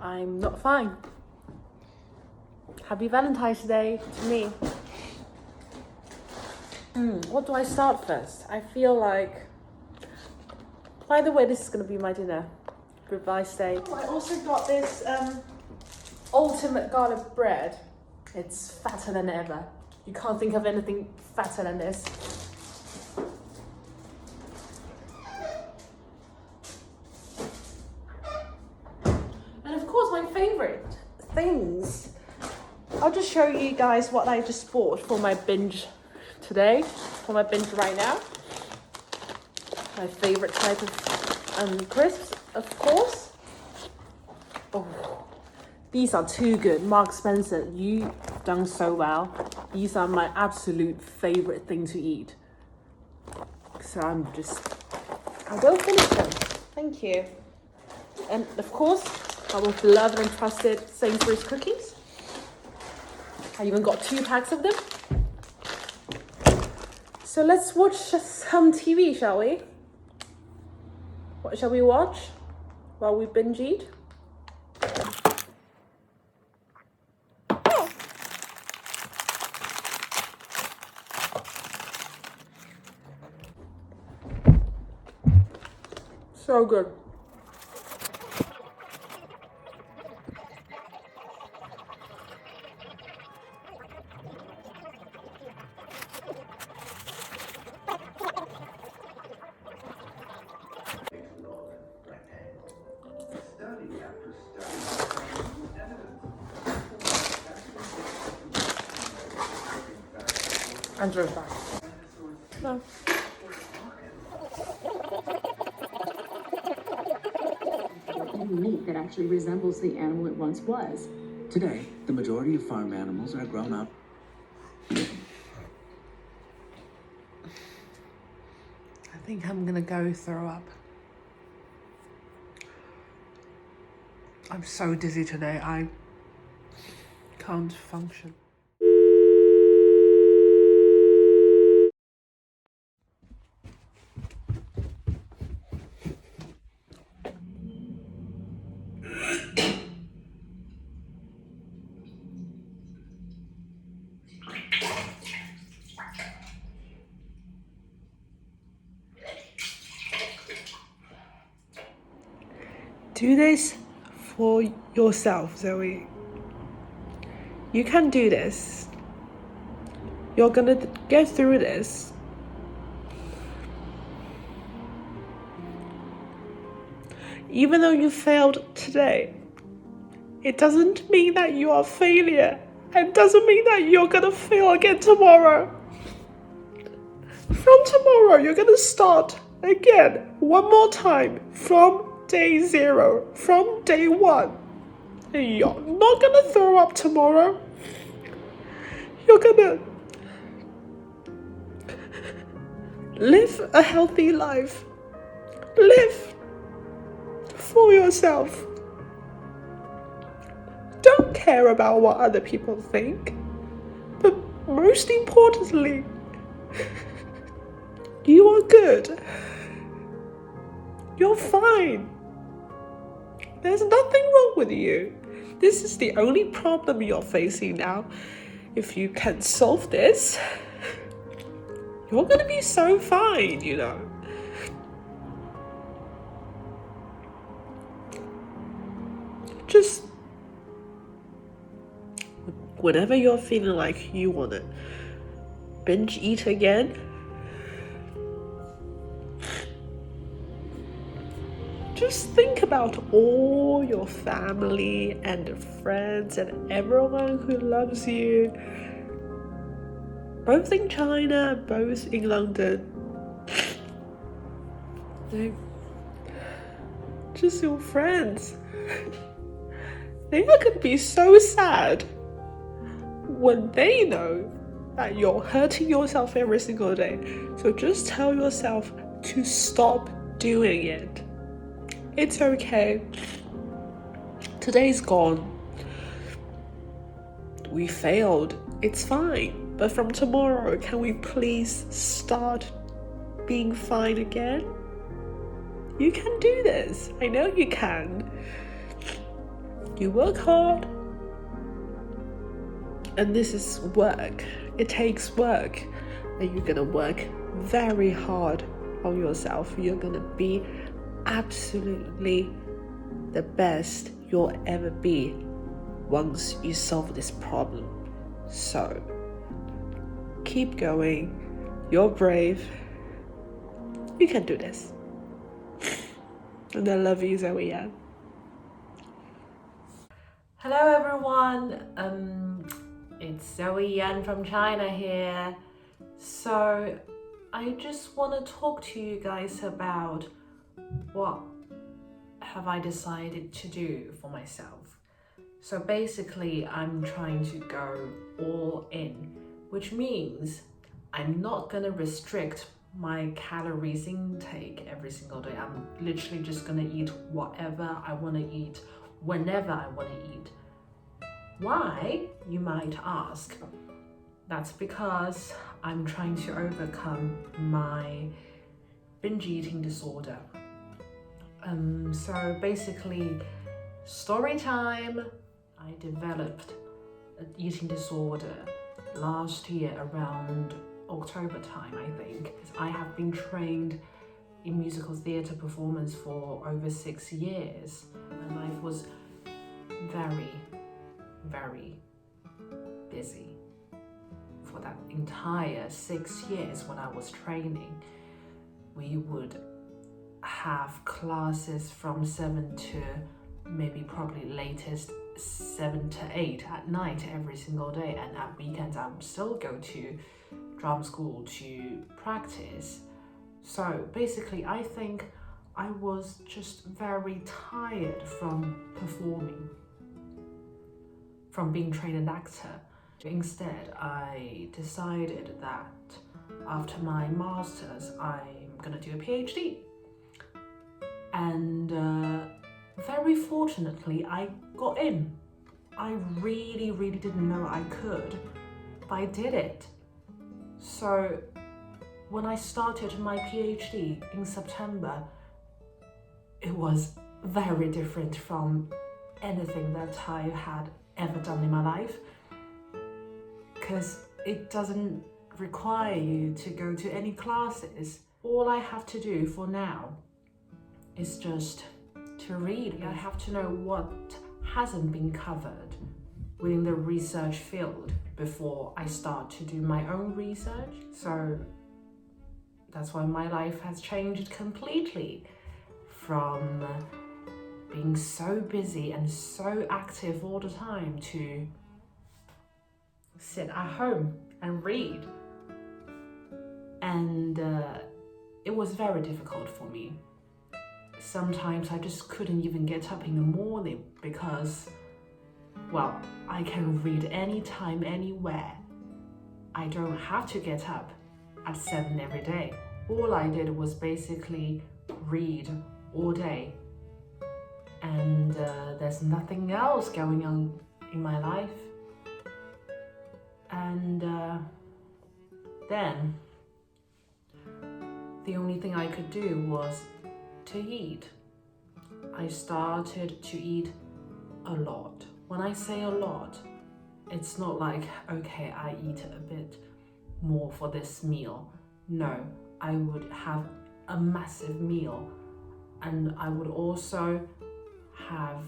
I'm not fine. Happy Valentine's Day to me. What do I start first? I feel like... By the way, this is going to be my dinner. Goodbye, Day. I also got this ultimate garlic bread. It's fatter than ever. You can't think of anything fatter than this. And of course, my favorite things. I'll just show you guys what I just bought for my binge today. For my binge right now. My favorite type of crisps, of course. Oh, these are too good. Mark Spencer, you've done so well. These are my absolute favorite thing to eat. So I will finish them. Thank you. And of course, our beloved and trusted Sainsbury's cookies. I even got 2 packs of them. So let's watch some TV, shall we? What shall we watch while we binge eat? So good. Andrew's back. No. Meat that actually resembles the animal it once was. Today, the majority of farm animals are grown up. I think I'm gonna go throw up. I'm so dizzy today, I can't function. Do this for yourself, Zoe. You can do this. You're gonna get through this. Even though you failed today, it doesn't mean that you are a failure. It doesn't mean that you're gonna fail again tomorrow. From tomorrow, you're gonna start again, one more time, from day 0, from day 1. And you're not gonna throw up tomorrow. You're gonna live a healthy life. Live for yourself. Don't care about what other people think. But most importantly, you are good. You're fine. There's nothing wrong with you. This is the only problem you're facing now. If you can solve this, you're gonna be so fine, you know. Just whenever you're feeling like you wanna binge eat again, just think about all your family and friends and everyone who loves you, both in China, both in London. They're just your friends. They are going to be so sad when they know that you're hurting yourself every single day. So just tell yourself to stop doing it. It's okay. Today's gone. We failed. It's fine. But from tomorrow, can we please start being fine again? You can do this. I know you can. You work hard, and this is work. It takes work, and you're gonna work very hard on yourself. You're gonna be absolutely the best you'll ever be once you solve this problem. So keep going. You're brave. You can do this. And I love you, Zoe Yan. Hello everyone. It's Zoe Yan from China here. So I just want to talk to you guys about what have I decided to do for myself. So basically I'm trying to go all in, which means I'm not going to restrict my calories intake every single day. I'm literally just going to eat whatever I want to eat, whenever I want to eat. Why, you might ask? That's because I'm trying to overcome my binge eating disorder. So basically, story time. I developed an eating disorder last year around October time, I think. I have been trained in musical theatre performance for over 6 years. My life was very, very busy for that entire 6 years when I was training. We would have classes from 7 to maybe probably latest 7 to 8 at night every single day, and at weekends I would still go to drum school to practice. So basically I think I was just very tired from performing, from being trained an actor. Instead, I decided that after my master's, I'm gonna do a PhD. And very fortunately, I got in. I really didn't know I could, but I did it. So when I started my PhD in September, it was very different from anything that I had ever done in my life, because it doesn't require you to go to any classes. All I have to do for now is just to read. I have to know what hasn't been covered within the research field before I start to do my own research. So that's why my life has changed completely from being so busy and so active all the time to sit at home and read. And it was very difficult for me. Sometimes I just couldn't even get up in the morning because, well, I can read anytime, anywhere. I don't have to get up at 7 every day. All I did was basically read all day. And there's nothing else going on in my life. And then the only thing I could do was to eat. I started to eat a lot. When I say a lot, it's not like, okay, I eat a bit more for this meal. No, I would have a massive meal, and I would also have,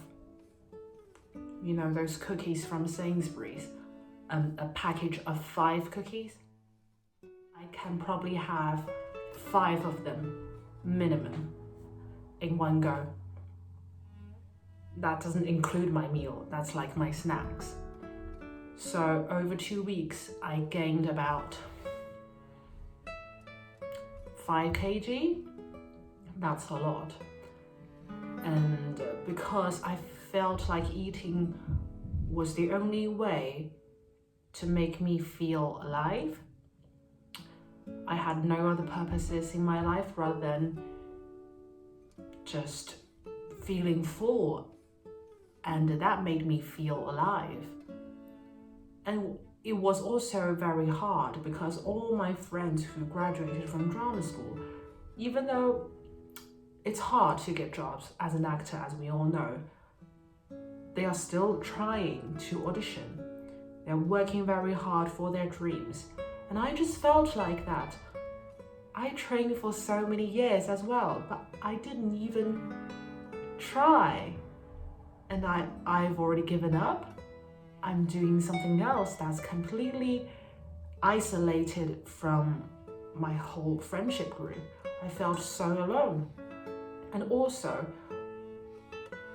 you know, those cookies from Sainsbury's, a package of 5 cookies. I can probably have 5 of them minimum in one go. That doesn't include my meal, that's like my snacks. So over 2 weeks, I gained about 5 kg. That's a lot. And because I felt like eating was the only way to make me feel alive, I had no other purposes in my life rather than just feeling full, and that made me feel alive. And it was also very hard because all my friends who graduated from drama school, even though it's hard to get jobs as an actor, as we all know, they are still trying to audition. They're working very hard for their dreams. And I just felt like that. I trained for so many years as well, but I didn't even try. And I've already given up. I'm doing something else that's completely isolated from my whole friendship group. I felt so alone. And also,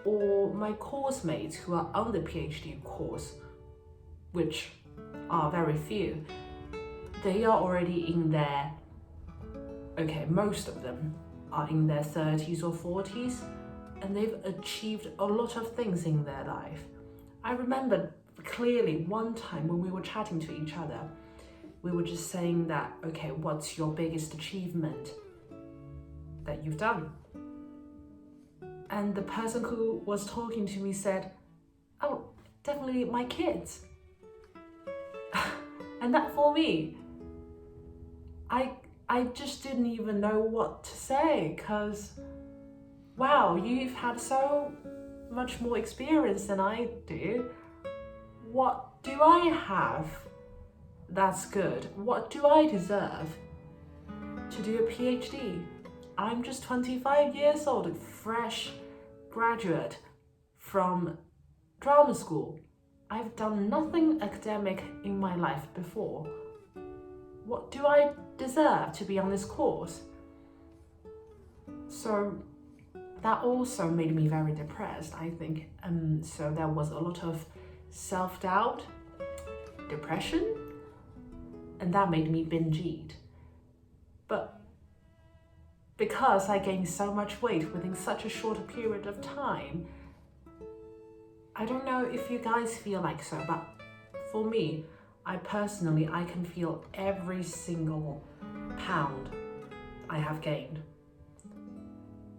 all my course mates who are on the PhD course, which are very few, they are already in their, most of them are in their 30s or 40s, and they've achieved a lot of things in their life. I remember clearly one time when we were chatting to each other, we were just saying that, what's your biggest achievement that you've done? And the person who was talking to me said, oh, definitely my kids. And that for me, I just didn't even know what to say, because wow, you've had so much more experience than I do. What do I have that's good? What do I deserve to do a PhD? I'm just 25 years old, a fresh graduate from drama school. I've done nothing academic in my life before. What do I deserve to be on this course? So that also made me very depressed, I think. So there was a lot of self-doubt, depression, and that made me binge eat. But because I gained so much weight within such a short period of time, I don't know if you guys feel like so, but for me, I can feel every single pound I have gained.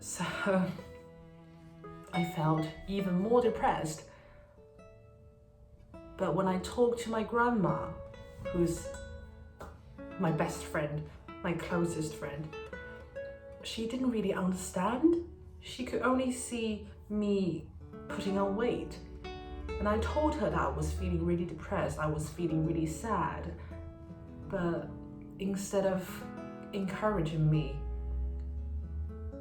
So I felt even more depressed. But when I talked to my grandma, who's my best friend, my closest friend, she didn't really understand. She could only see me putting on weight. And I told her that I was feeling really depressed, I was feeling really sad. But instead of encouraging me,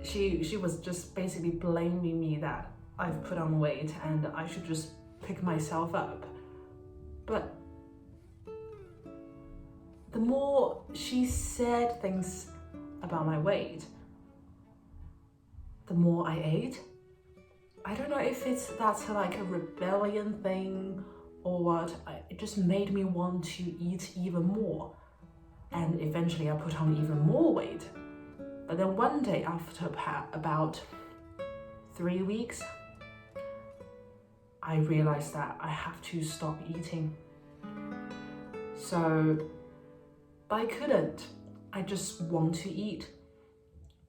she was just basically blaming me that I've put on weight and I should just pick myself up. But the more she said things about my weight, the more I ate. I don't know if that's like a rebellion thing or what. It just made me want to eat even more. And eventually I put on even more weight. But then one day after about 3 weeks, I realized that I have to stop eating. So, but I couldn't. I just want to eat.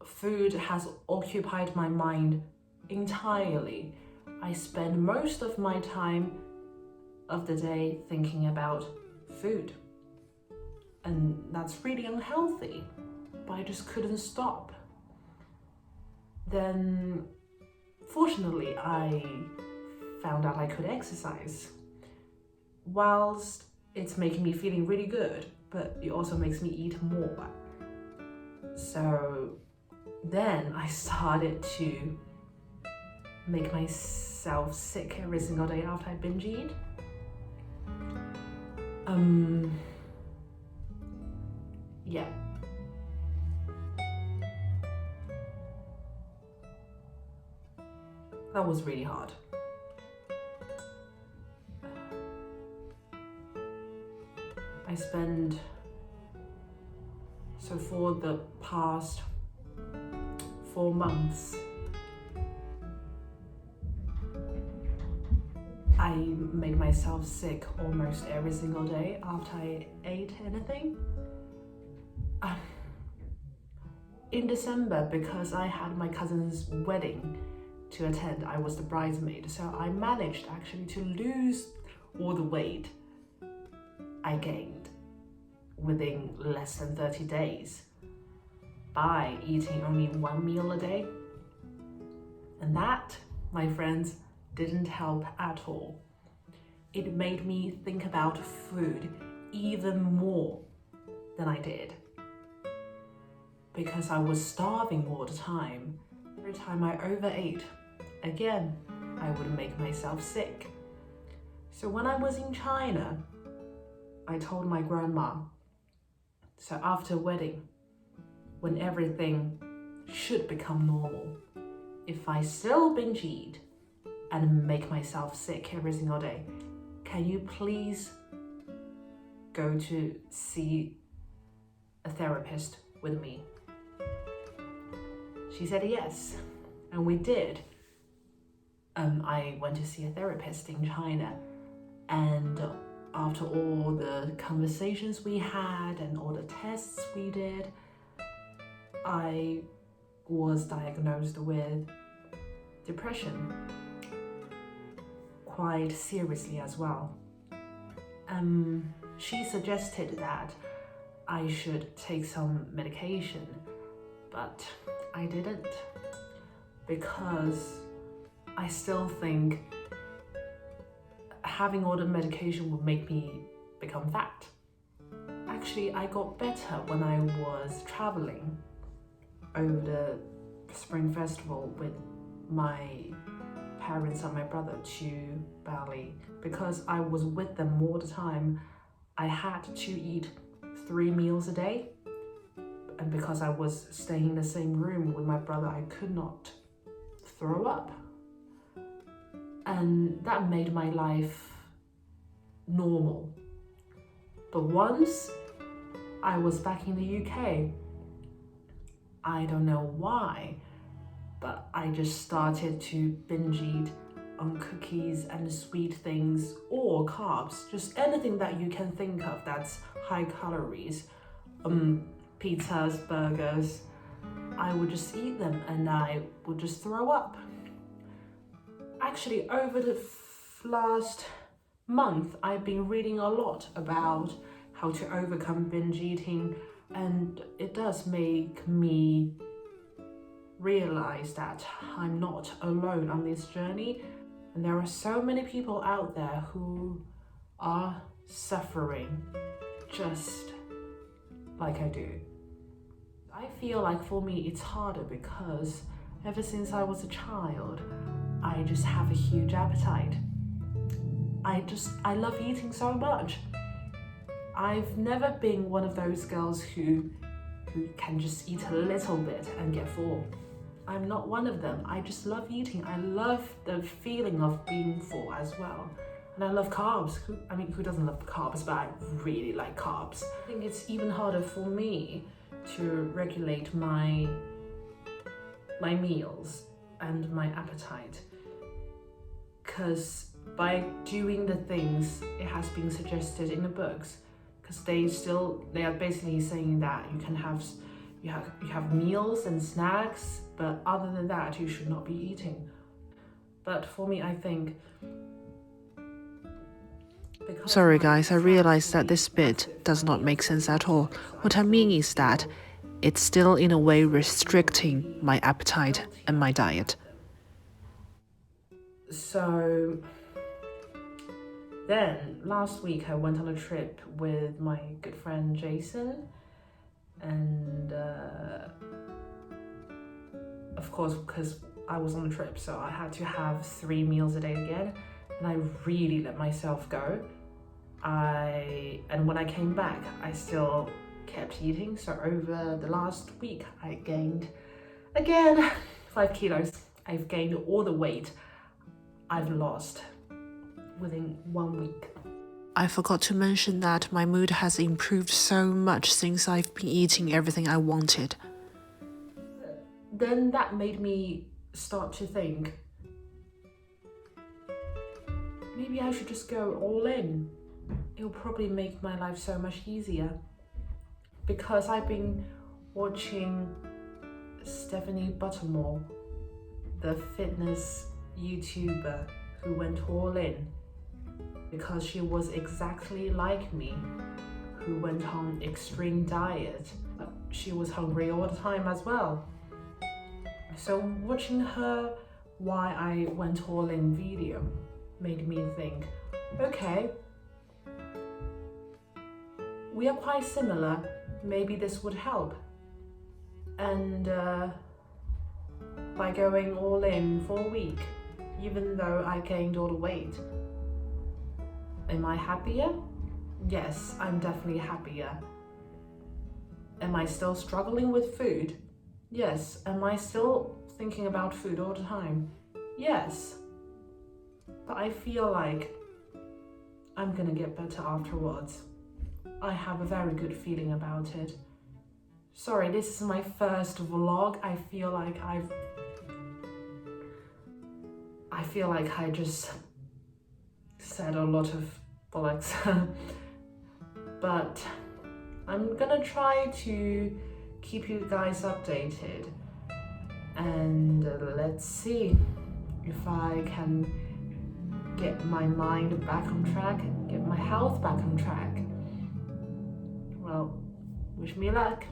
Food has occupied my mind entirely. I spend most of my time of the day thinking about food. And that's really unhealthy, but I just couldn't stop. Then, fortunately, I found out I could exercise. Whilst it's making me feeling really good, but it also makes me eat more. So then I started to make myself sick every single day after I binge eat. Yeah. That was really hard. So for the past 4 months, I made myself sick almost every single day after I ate anything. In December, because I had my cousin's wedding to attend, I was the bridesmaid, so I managed actually to lose all the weight I gained within less than 30 days by eating only 1 meal a day. And that, my friends, didn't help at all. It made me think about food even more than I did. Because I was starving all the time. Every time I overate, again, I would make myself sick. So when I was in China, I told my grandma, so after wedding, when everything should become normal, if I still binge eat and make myself sick every single day, can you please go to see a therapist with me? She said yes, and we did. I went to see a therapist in China, and after all the conversations we had and all the tests we did, I was diagnosed with depression, quite seriously as well. She suggested that I should take some medication, but I didn't, because I still think having all the medication would make me become fat. Actually, I got better when I was traveling over the Spring Festival with my parents and my brother to Bali. Because I was with them all the time, I had to eat 3 meals a day. And because I was staying in the same room with my brother, I could not throw up. And that made my life normal. But once I was back in the UK, I don't know why, but I just started to binge eat on cookies and sweet things or carbs, just anything that you can think of that's high calories. Pizzas, burgers, I would just eat them and I would just throw up. Actually, over the last month, I've been reading a lot about how to overcome binge eating, and it does make me realize that I'm not alone on this journey, and there are so many people out there who are suffering just like I do. I feel like for me it's harder because ever since I was a child, I just have a huge appetite. I love eating so much. I've never been one of those girls who can just eat a little bit and get full. I'm not one of them. I just love eating. I love the feeling of being full as well. And I love carbs. Who doesn't love carbs? But I really like carbs. I think it's even harder for me to regulate my meals and my appetite, because by doing the things it has been suggested in the books, because they are basically saying that you have meals and snacks, but other than that you should not be eating. But for me, I think, sorry guys, I realized that this bit does not make sense at all. What I mean is that it's still in a way restricting my appetite and my diet. So then last week I went on a trip with my good friend Jason, and of course, because I was on a trip, so I had to have 3 meals a day again, and I really let myself go. And when I came back, I still kept eating. So over the last week, I gained again 5 kilos. I've gained all the weight I've lost within 1 week. I forgot to mention that my mood has improved so much since I've been eating everything I wanted. Then that made me start to think, maybe I should just go all in. It'll probably make my life so much easier. Because I've been watching Stephanie Buttermore, the fitness YouTuber who went all in, because she was exactly like me, who went on extreme diet. She was hungry all the time as well. So watching her why I went all in video made me think, okay, we are quite similar, maybe this would help. And by going all in for a week, even though I gained all the weight, am I happier? Yes, I'm definitely happier. Am I still struggling with food? Yes. Am I still thinking about food all the time? Yes. But I feel like I'm gonna get better afterwards. I have a very good feeling about it. Sorry, this is my first vlog. I feel like I just said a lot of bollocks. But I'm gonna try to keep you guys updated, and let's see if I can get my mind back on track, get my health back on track. Well, wish me luck.